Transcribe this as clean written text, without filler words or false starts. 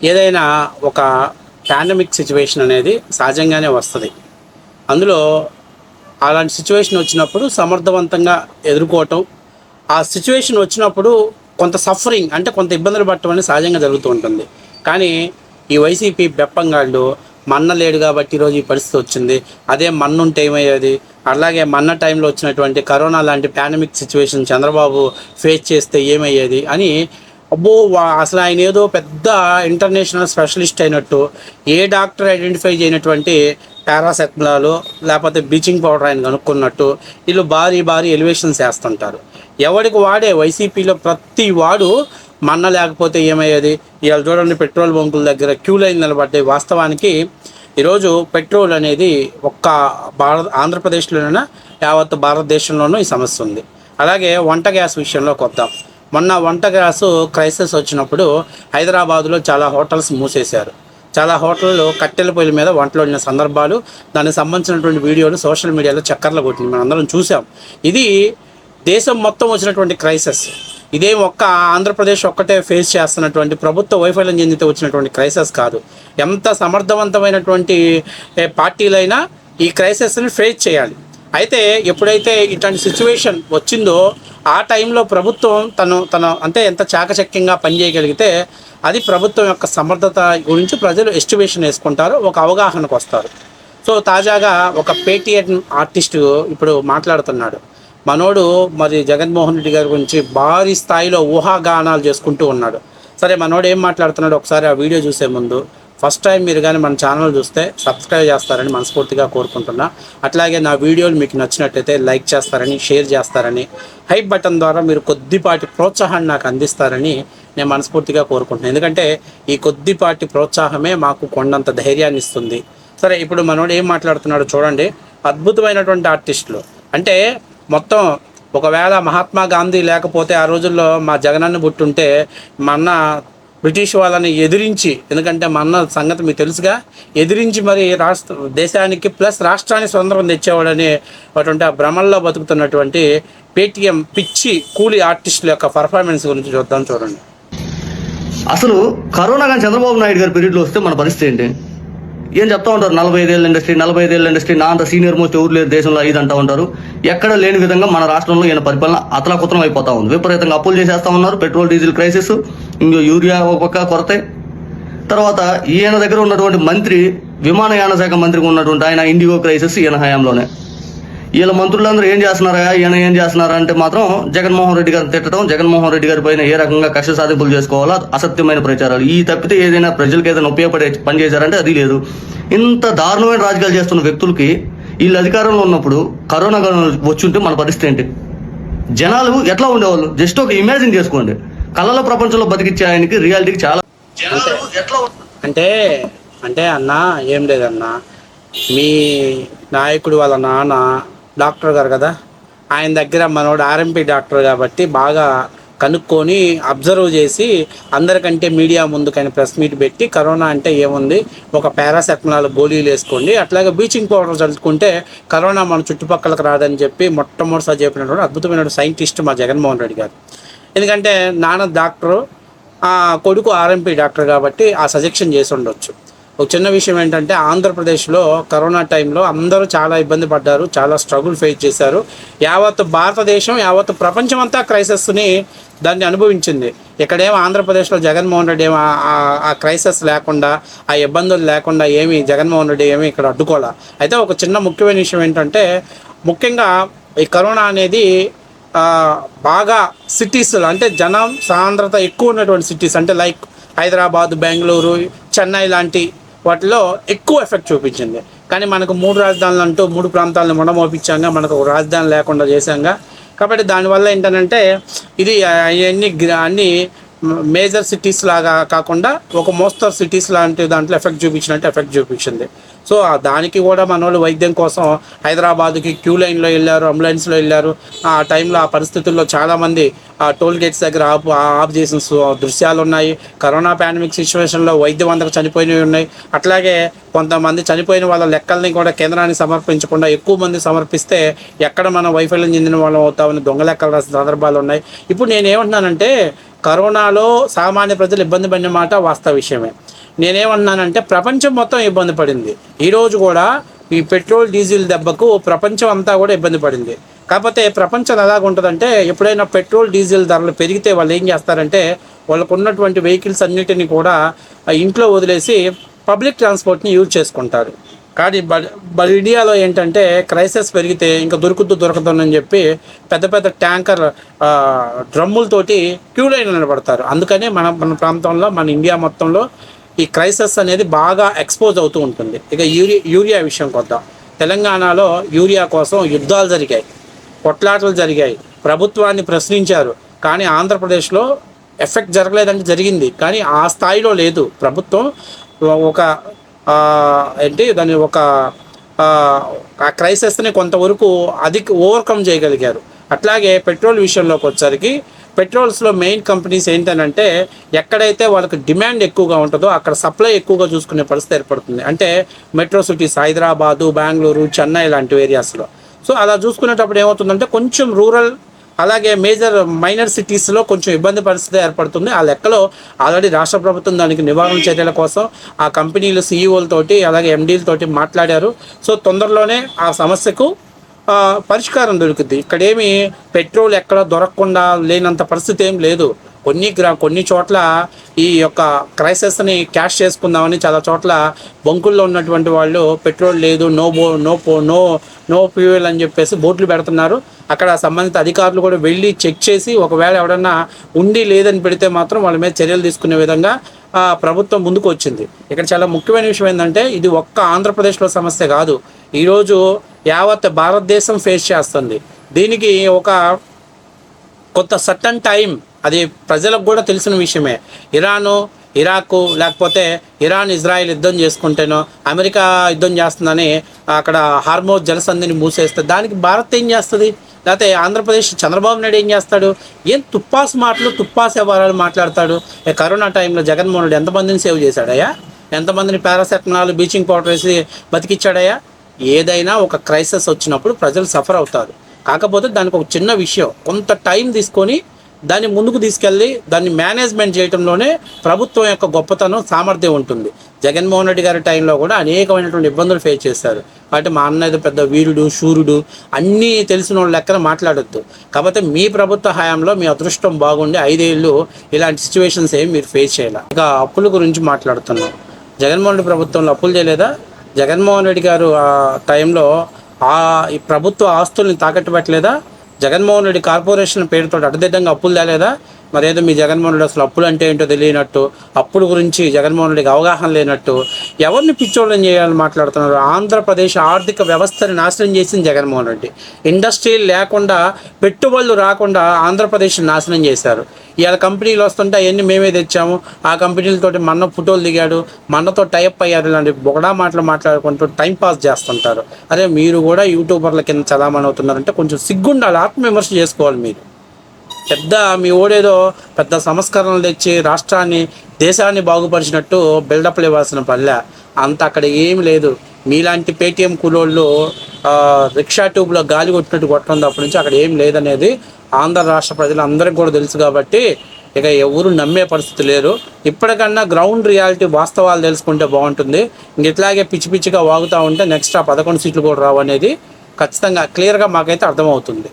ఏదైనా ఒక pandemic situation అనేది సహజంగానే వస్తుంది. అందులో అలాంటి సిచ్యువేషన్ వచ్చినప్పుడు సమర్థవంతంగా ఎదుర్కోవటం, ఆ సిచ్యువేషన్ వచ్చినప్పుడు కొంత సఫరింగ్ అంటే కొంత ఇబ్బందులు పడటం అనేది సహజంగా జరుగుతూ ఉంటుంది. కానీ ఈ వైసీపీ బెప్పంగాళ్ళు మన్న లేడు కాబట్టి ఈరోజు ఈ పరిస్థితి వచ్చింది. అదే మన్నుంటే ఏమయ్యేది? అలాగే మన్న టైంలో వచ్చినటువంటి కరోనా లాంటి పాండమిక్ సిచ్యువేషన్ చంద్రబాబు ఫేస్ చేస్తే ఏమయ్యేది అని అబ్బో అసలు ఆయన ఏదో పెద్ద ఇంటర్నేషనల్ స్పెషలిస్ట్ అయినట్టు, ఏ డాక్టర్ ఐడెంటిఫై చేయనటువంటి పారాసెటమాల్ లేకపోతే బ్లీచింగ్ పౌడర్ ఆయన కనుక్కున్నట్టు వీళ్ళు భారీ ఎలివేషన్స్ వేస్తుంటారు. ఎవరికి వాడే వైసీపీలో ప్రతి వాడు మన్న లేకపోతే ఏమయ్యేది? ఇవాళ చూడండి, పెట్రోల్ బంకుల దగ్గర క్యూ లైన్ నిలబడ్డాయి. వాస్తవానికి ఈరోజు పెట్రోల్ అనేది ఒక్క ఆంధ్రప్రదేశ్లోనైనా యావత్ భారతదేశంలోనూ ఈ సమస్య ఉంది. అలాగే వంట గ్యాస్ విషయంలోకి వద్దాం. మొన్న వంట గ్యాస్ క్రైసిస్ వచ్చినప్పుడు హైదరాబాదులో చాలా హోటల్స్ మూసేశారు. చాలా హోటళ్ళు కట్టెల పొయ్యిల మీద వంటలు వండిన సందర్భాలు, దానికి సంబంధించినటువంటి వీడియోలు సోషల్ మీడియాలో చక్కర్లు కొట్టింది, మనం అందరం చూసాం. ఇది దేశం మొత్తం వచ్చినటువంటి క్రైసిస్. ఇదేం ఒక్క ఆంధ్రప్రదేశ్ ఒక్కటే ఫేస్ చేస్తున్నటువంటి ప్రభుత్వ వైఫల్యం చెందితే వచ్చినటువంటి క్రైసిస్ కాదు. ఎంత సమర్థవంతమైనటువంటి పార్టీలైనా ఈ క్రైసిస్ని ఫేస్ చేయాలి. అయితే ఎప్పుడైతే ఇట్లాంటి సిచ్యువేషన్ వచ్చిందో ఆ టైంలో ప్రభుత్వం తన అంటే ఎంత చాకచక్యంగా పనిచేయగలిగితే అది ప్రభుత్వం యొక్క సమర్థత గురించి ప్రజలు ఎస్టిమేషన్ వేసుకుంటారు, ఒక అవగాహనకు వస్తారు. సో తాజాగా ఒక పేటీఎం ఆర్టిస్టు ఇప్పుడు మాట్లాడుతున్నాడు. మనోడు మరి జగన్మోహన్ రెడ్డి గారి గురించి భారీ స్థాయిలో ఊహాగానాలు చేసుకుంటూ ఉన్నాడు. సరే, మనోడు ఏం మాట్లాడుతున్నాడు ఒకసారి ఆ వీడియో చూసే ముందు ఫస్ట్ టైం మీరు కానీ మన ఛానల్ చూస్తే సబ్స్క్రైబ్ చేస్తారని మనస్ఫూర్తిగా కోరుకుంటున్నా. అట్లాగే నా వీడియోలు మీకు నచ్చినట్లయితే లైక్ చేస్తారని, షేర్ చేస్తారని, హైప్ బటన్ ద్వారా మీరు కొద్దిపాటి ప్రోత్సాహాన్ని నాకు అందిస్తారని నేను మనస్ఫూర్తిగా కోరుకుంటున్నాను. ఎందుకంటే ఈ కొద్దిపాటి ప్రోత్సాహమే మాకు కొండంత ధైర్యాన్ని ఇస్తుంది. సరే, ఇప్పుడు మనోడు ఏం మాట్లాడుతున్నాడు చూడండి. అద్భుతమైనటువంటి ఆర్టిస్టులు అంటే మొత్తం ఒకవేళ మహాత్మా గాంధీ లేకపోతే ఆ రోజుల్లో మా జగనన్న పుట్టుంటే మా అన్న బ్రిటిష్ వాళ్ళని ఎదిరించి, ఎందుకంటే మా అన్న సంగతి మీకు తెలుసుగా, ఎదిరించి మరి దేశానికి ప్లస్ రాష్ట్రానికి స్వతంత్రం తెచ్చేవాడని అటువంటి ఆ భ్రమల్లో బతుకుతున్నటువంటి పేటీఎం పిచ్చి కూలీ ఆర్టిస్టుల యొక్క పర్ఫార్మెన్స్ గురించి చూద్దాం. చూడండి. అసలు కరోనా కానీ చంద్రబాబు నాయుడు గారి పీరియడ్లో వస్తే మన పరిస్థితి ఏంటి? ఏం చెప్తా ఉంటారు, 45 ఏళ్ళ ఇండస్ట్రీ నా అంత సీనియర్ మోస్ట్ ఎవరు లేరు దేశంలో ఇది అంటూ ఉంటారు. ఎక్కడ లేని విధంగా మన రాష్ట్రంలో ఈయన పరిపాలన అతలాకుతలం అయిపోతా ఉంది. విపరీతంగా అప్పులు చేసేస్తా ఉన్నారు. పెట్రోల్ డీజిల్ క్రైసిస్, ఇంకో యూరియా ఒక పక్క కొరతే. తర్వాత ఈయన దగ్గర ఉన్నటువంటి మంత్రి, విమానయాన శాఖ మంత్రిగా ఉన్నటువంటి ఆయన ఇండిగో క్రైసిస్ ఈయన హయాంలోనే. వీళ్ళ మంత్రులందరూ ఏం చేస్తున్నారా, ఈయన ఏం చేస్తున్నారా అంటే మాత్రం జగన్మోహన్ రెడ్డి గారిని తిట్టడం, జగన్మోహన్ రెడ్డి గారి పైన ఏ రకంగా కక్ష సాధింపులు చేసుకోవాలా, అసత్యమైన ప్రచారాలు. ఈ తప్పితే ఏదైనా ప్రజలకు ఏదైనా ఉపయోగపడే పని చేశారంటే అది లేదు. ఇంత దారుణమైన రాజకీయాలు చేస్తున్న వ్యక్తులకి వీళ్ళు అధికారంలో ఉన్నప్పుడు కరోనా వచ్చుంటే మన పరిస్థితి ఏంటి? జనాలు ఎట్లా ఉండేవాళ్ళు? జస్ట్ ఒక ఇమాజిన్ చేసుకోండి. కళల ప్రపంచంలో బతికిచ్చే ఆయనకి రియాలిటీకి చాలా అంటే అంటే అన్నా ఏం లేదన్నా, మీ నాయకుడు వాళ్ళ నాన్న డాక్టర్ గారు కదా, ఆయన దగ్గర మనోడు ఆర్ఎంపీ డాక్టర్ కాబట్టి బాగా కనుక్కొని అబ్జర్వ్ చేసి అందరికంటే మీడియా ముందుకైనా ప్రెస్ మీట్ పెట్టి కరోనా అంటే ఏముంది, ఒక పారాసెటమాల్ గోళీలు వేసుకోండి, అట్లాగే బ్లీచింగ్ పౌడర్ చల్లుకుంటే కరోనా మన చుట్టుపక్కలకు రాదని చెప్పి మొట్టమొదటిసారి చెప్పినటువంటి అద్భుతమైన సైంటిస్ట్ మా జగన్మోహన్ రెడ్డి గారు. ఎందుకంటే నాన్న డాక్టరు, కొడుకు ఆర్ఎంపీ డాక్టర్ కాబట్టి ఆ సజెషన్ చేసి ఉండొచ్చు. ఒక చిన్న విషయం ఏంటంటే ఆంధ్రప్రదేశ్లో కరోనా టైంలో అందరూ చాలా ఇబ్బంది పడ్డారు, చాలా స్ట్రగుల్ ఫేస్ చేశారు. యావత్ భారతదేశం, యావత్ ప్రపంచం అంతా క్రైసిస్ని దాన్ని అనుభవించింది. ఇక్కడేమో ఆంధ్రప్రదేశ్లో జగన్మోహన్ రెడ్డి ఏమో ఆ క్రైసిస్ లేకుండా, ఆ ఇబ్బందులు లేకుండా ఏమి జగన్మోహన్ రెడ్డి ఏమి ఇక్కడ అడ్డుకోలే. అయితే ఒక చిన్న ముఖ్యమైన విషయం ఏంటంటే, ముఖ్యంగా ఈ కరోనా అనేది బాగా సిటీస్లో అంటే జనం సాంద్రత ఎక్కువ ఉన్నటువంటి సిటీస్ అంటే లైక్ హైదరాబాద్, బెంగళూరు, చెన్నై లాంటి వాటిలో ఎక్కువ ఎఫెక్ట్ చూపించింది. కానీ మనకు 3 రాజధానులు అంటూ 3 ప్రాంతాలను మొడమోపించాంగా, మనకు ఒక రాజధాని లేకుండా చేశాంగా. కాబట్టి దానివల్ల ఏంటంటే ఇది అన్ని మేజర్ సిటీస్ లాగా కాకుండా ఒక మోస్తరు సిటీస్ లాంటి దాంట్లో ఎఫెక్ట్ చూపించింది. సో దానికి కూడా మన వాళ్ళు వైద్యం కోసం హైదరాబాద్కి క్యూ లైన్లో వెళ్ళారు, అంబులెన్స్లో వెళ్ళారు. ఆ టైంలో ఆ పరిస్థితుల్లో చాలామంది టోల్ గేట్స్ దగ్గర ఆఫ్ చేసిన దృశ్యాలు ఉన్నాయి. కరోనా పాండమిక్ సిచ్యువేషన్లో వైద్యం అందరికి చనిపోయినవి ఉన్నాయి. అట్లాగే కొంతమంది చనిపోయిన వాళ్ళ లెక్కల్ని కూడా కేంద్రానికి సమర్పించకుండా ఎక్కువ మంది సమర్పిస్తే ఎక్కడ మనం వైఫల్యం చెందిన వాళ్ళం అవుతామని దొంగ లెక్కలు రాసిన సందర్భాలు ఉన్నాయి. ఇప్పుడు నేను ఏమంటున్నానంటే కరోనాలో సామాన్య ప్రజలు ఇబ్బంది పడిన మాట వాస్తవ విషయమే. నేనేమన్నానంటే ప్రపంచం మొత్తం ఇబ్బంది పడింది. ఈరోజు కూడా ఈ పెట్రోల్ డీజిల్ దెబ్బకు ప్రపంచం అంతా కూడా ఇబ్బంది పడింది. కాకపోతే ప్రపంచం ఎలాగుంటుందంటే ఎప్పుడైనా పెట్రోల్ డీజిల్ ధరలు పెరిగితే వాళ్ళు ఏం చేస్తారంటే వాళ్ళకు ఉన్నటువంటి వెహికల్స్ అన్నిటిని కూడా ఇంట్లో వదిలేసి పబ్లిక్ ట్రాన్స్పోర్ట్ని యూజ్ చేసుకుంటారు. కానీ ఇండియాలో ఏంటంటే క్రైసిస్ పెరిగితే ఇంకా దొరకదని చెప్పి పెద్ద పెద్ద ట్యాంకర్ డ్రమ్ములతోటి క్యూ లైన్ నిలబడతారు. అందుకనే మన ప్రాంతంలో మన ఇండియా మొత్తంలో ఈ క్రైసిస్ అనేది బాగా ఎక్స్పోజ్ అవుతూ ఉంటుంది. ఇక యూరియా విషయం కొద్దాం. తెలంగాణలో యూరియా కోసం యుద్ధాలు జరిగాయి, కొట్లాటలు జరిగాయి, ప్రభుత్వాన్ని ప్రశ్నించారు. కానీ ఆంధ్రప్రదేశ్లో ఎఫెక్ట్ జరగలేదంటే జరిగింది, కానీ ఆ స్థాయిలో లేదు. ప్రభుత్వం ఒక దాన్ని ఆ క్రైసిస్ని కొంతవరకు ఓవర్కమ్ చేయగలిగారు. అట్లాగే పెట్రోల్ విషయంలోకి వచ్చేసరికి పెట్రోల్స్లో మెయిన్ కంపెనీస్ ఏంటంటే ఎక్కడైతే వాళ్ళకి డిమాండ్ ఎక్కువగా ఉంటుందో అక్కడ సప్లై ఎక్కువగా చూసుకునే పరిస్థితి ఏర్పడుతుంది. అంటే మెట్రో సిటీస్ హైదరాబాదు, బెంగళూరు, చెన్నై లాంటి ఏరియాస్లో. సో అలా చూసుకునేటప్పుడు ఏమవుతుందంటే కొంచెం రూరల్ అలాగే మైనర్ సిటీస్లో కొంచెం ఇబ్బంది పరిస్థితి ఏర్పడుతుంది. ఆ లెక్కలో ఆల్రెడీ రాష్ట్ర ప్రభుత్వం దానికి నివారణ చర్యల కోసం ఆ కంపెనీలు సీఈఓలతోటి అలాగే ఎండీలతోటి మాట్లాడారు. సో తొందరలోనే ఆ సమస్యకు పరిష్కారం దొరుకుద్ది. ఇక్కడేమి పెట్రోల్ ఎక్కడ దొరకకుండా లేనంత పరిస్థితి ఏం లేదు. కొన్ని చోట్ల ఈ యొక్క క్రైసిస్ని క్యాష్ చేసుకుందామని చాలా చోట్ల బంకుల్లో ఉన్నటువంటి వాళ్ళు పెట్రోల్ లేదు, నో ఫ్యూయల్ అని చెప్పేసి బోర్డులు పెడుతున్నారు. అక్కడ సంబంధిత అధికారులు కూడా వెళ్ళి చెక్ చేసి ఒకవేళ ఎవడన్నా ఉండి లేదని పెడితే మాత్రం వాళ్ళ మీద చర్యలు తీసుకునే విధంగా ప్రభుత్వం ముందుకు వచ్చింది. ఇక్కడ చాలా ముఖ్యమైన విషయం ఏంటంటే ఇది ఒక్క ఆంధ్రప్రదేశ్లో సమస్య కాదు, ఈరోజు యావత్ భారతదేశం ఫేస్ చేస్తుంది. దీనికి ఒక కొంత సర్టన్ టైం, అది ప్రజలకు కూడా తెలిసిన విషయమే. ఇరాకు లేకపోతే ఇజ్రాయెల్ యుద్ధం చేసుకుంటేనో అమెరికా యుద్ధం చేస్తుందని అక్కడ హార్మోజ్ జలసంధిని మూసేస్తే దానికి భారత్ ఏం చేస్తుంది? లేకపోతే ఆంధ్రప్రదేశ్ చంద్రబాబు నాయుడు ఏం చేస్తాడు? ఏం తుప్పాస్ వ్యవహారాలు మాట్లాడతాడు. కరోనా టైంలో జగన్మోహన్ రెడ్డి ఎంతమందిని సేవ్ చేశాడయ్యా? ఎంతమందిని పారాసెటమాల్ బ్లీచింగ్ పౌడర్ వేసి బతికిచ్చాడయ్యా? ఏదైనా ఒక క్రైసిస్ వచ్చినప్పుడు ప్రజలు సఫర్ అవుతారు. కాకపోతే దానికి ఒక చిన్న విషయం, కొంత టైం తీసుకొని దాన్ని ముందుకు తీసుకెళ్ళి దాన్ని మేనేజ్మెంట్ చేయడంలోనే ప్రభుత్వం యొక్క గొప్పతనం, సామర్థ్యం ఉంటుంది. జగన్మోహన్ రెడ్డి గారి టైంలో కూడా అనేకమైనటువంటి ఇబ్బందులు ఫేస్ చేశారు. కాబట్టి మా అన్న పెద్ద వీరుడు, శూరుడు అన్నీ తెలిసిన వాళ్ళ లెక్కన మాట్లాడొద్దు. కాకపోతే మీ ప్రభుత్వ హయాంలో మీ అదృష్టం బాగుండి 5 ఏళ్ళు ఇలాంటి సిచ్యువేషన్స్ ఏమి మీరు ఫేస్ చేయాలి. ఇక అప్పుల గురించి మాట్లాడుతున్నాం. జగన్మోహన్ రెడ్డి ప్రభుత్వంలో అప్పులు చేయలేదా? జగన్మోహన్ రెడ్డి గారు ఆ టైంలో ఈ ప్రభుత్వ ఆస్తుల్ని తాకట్టు పెట్టలేదా? జగన్మోహన్ రెడ్డి కార్పొరేషన్ పేరుతో అడ్డదిడ్డంగా అప్పులు తేలేదా? మరేదో మీ జగన్మోహన్ రెడ్డి అసలు అప్పులు అంటే ఏంటో తెలియనట్టు, అప్పుల గురించి జగన్మోహన్ రెడ్డికి అవగాహన లేనట్టు ఎవరిని పిచ్చోళ్ళని చేయాలని మాట్లాడుతున్నారు. ఆంధ్రప్రదేశ్ ఆర్థిక వ్యవస్థని నాశనం చేసింది జగన్మోహన్ రెడ్డి. ఇండస్ట్రీలు లేకుండా, పెట్టుబడులు రాకుండా ఆంధ్రప్రదేశ్ నాశనం చేశారు. ఇవాళ కంపెనీలు వస్తుంటే అవన్నీ మేమే తెచ్చాము, ఆ కంపెనీలతోటి మన్న ఫోటోలు దిగాడు, మన్నతో టైప్ అయ్యారు, ఇలాంటి బొగడా మాటలు మాట్లాడుకుంటూ టైంపాస్ చేస్తుంటారు. అదే మీరు కూడా యూట్యూబర్ల కింద చలామణి అవుతున్నారంటే కొంచెం సిగ్గుండాలి, ఆత్మవిమర్శ చేసుకోవాలి. మీరు మీ ఓడేదో పెద్ద సంస్కరణలు తెచ్చి రాష్ట్రాన్ని, దేశాన్ని బాగుపరిచినట్టు బిల్డప్లు ఇవ్వాల్సిన పల్లె అంత అక్కడ ఏమి లేదు. మీలాంటి పేటీఎం కూలోళ్ళు రిక్షా ట్యూబ్లో గాలి కొట్టినట్టు కొట్టడం తప్పటి నుంచి అక్కడ ఏం లేదనేది ఆంధ్ర రాష్ట్ర ప్రజలందరికీ కూడా తెలుసు. కాబట్టి ఇక ఎవరు నమ్మే పరిస్థితి లేరు. ఇప్పటికన్నా గ్రౌండ్ రియాలిటీ, వాస్తవాలు తెలుసుకుంటే బాగుంటుంది. ఇట్లాగే పిచ్చిగా వాగుతూ ఉంటే నెక్స్ట్ 11 సీట్లు కూడా రావు అనేది ఖచ్చితంగా క్లియర్గా మాకైతే అర్థమవుతుంది.